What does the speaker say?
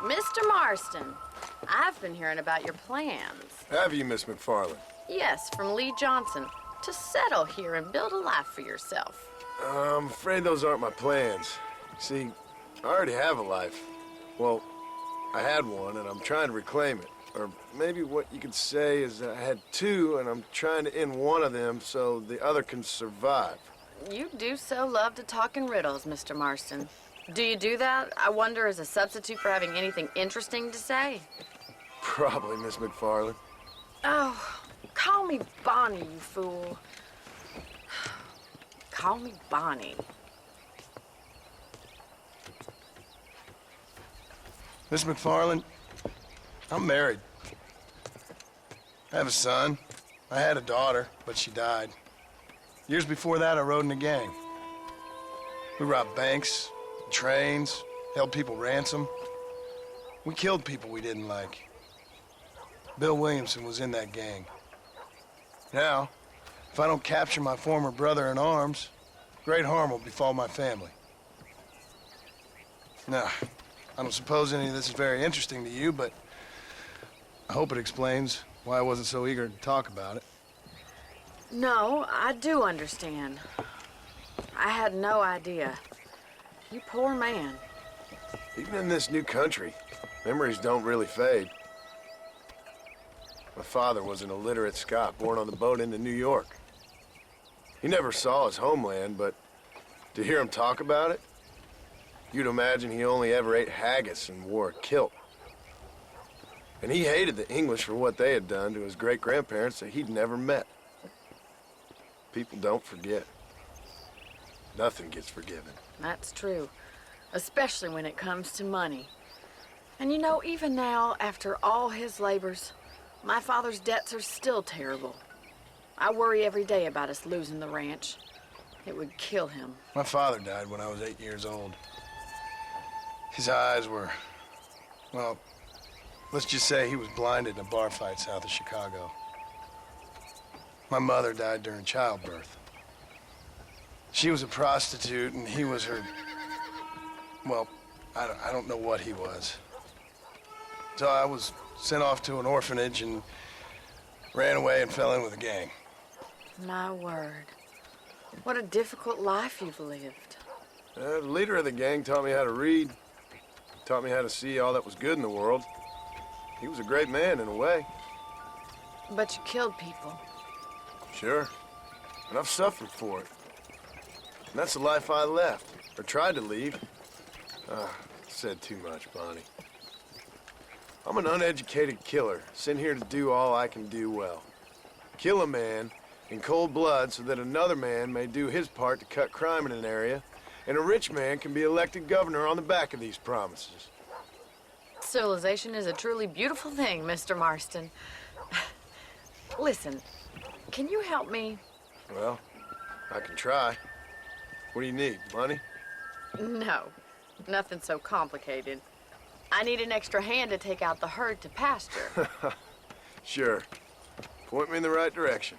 Mr. Marston, I've been hearing about your plans. Have you, Miss McFarland? Yes, from Lee Johnson, to settle here and build a life for yourself. I'm afraid those aren't my plans. See, I already have a life. Well, I had one, and I'm trying to reclaim it. Or maybe what you could say is that I had two, and I'm trying to end one of them so the other can survive. You do so love to talk in riddles, Mr. Marston. Do you do that, I wonder, as a substitute for having anything interesting to say? Probably, Miss McFarland. Oh, call me Bonnie, you fool. Call me Bonnie. Miss McFarland, I'm married. I have a son. I had a daughter, but she died. Years before that, I rode in a gang. We robbed banks, trains, held people ransom. We killed people we didn't like. Bill Williamson was in that gang. Now, if I don't capture my former brother in arms, great harm will befall my family. Now, I don't suppose any of this is very interesting to you, but I hope it explains why I wasn't so eager to talk about it. No, I do understand. I had no idea. You poor man. Even in this new country, memories don't really fade. My father was an illiterate Scot born on the boat into New York. He never saw his homeland, but to hear him talk about it, you'd imagine he only ever ate haggis and wore a kilt. And he hated the English for what they had done to his great-grandparents that he'd never met. People don't forget. Nothing gets forgiven. That's true, especially when it comes to money. And you know, even now, after all his labors, my father's debts are still terrible. I worry every day about us losing the ranch. It would kill him. My father died when I was 8 years old. His eyes were, well, let's just say he was blinded in a bar fight south of Chicago. My mother died during childbirth. She was a prostitute, and he was her, well, I don't know what he was. So I was sent off to an orphanage and ran away and fell in with a gang. My word. What a difficult life you've lived. The leader of the gang taught me how to read, taught me how to see all that was good in the world. He was a great man in a way. But you killed people. Sure. And I've suffered for it. And that's the life I left, or tried to leave. Said too much, Bonnie. I'm an uneducated killer, sent here to do all I can do well. Kill a man in cold blood so that another man may do his part to cut crime in an area, and a rich man can be elected governor on the back of these promises. Civilization is a truly beautiful thing, Mr. Marston. Listen, can you help me? Well, I can try. What do you need, money? No, nothing so complicated. I need an extra hand to take out the herd to pasture. Sure. Point me in the right direction.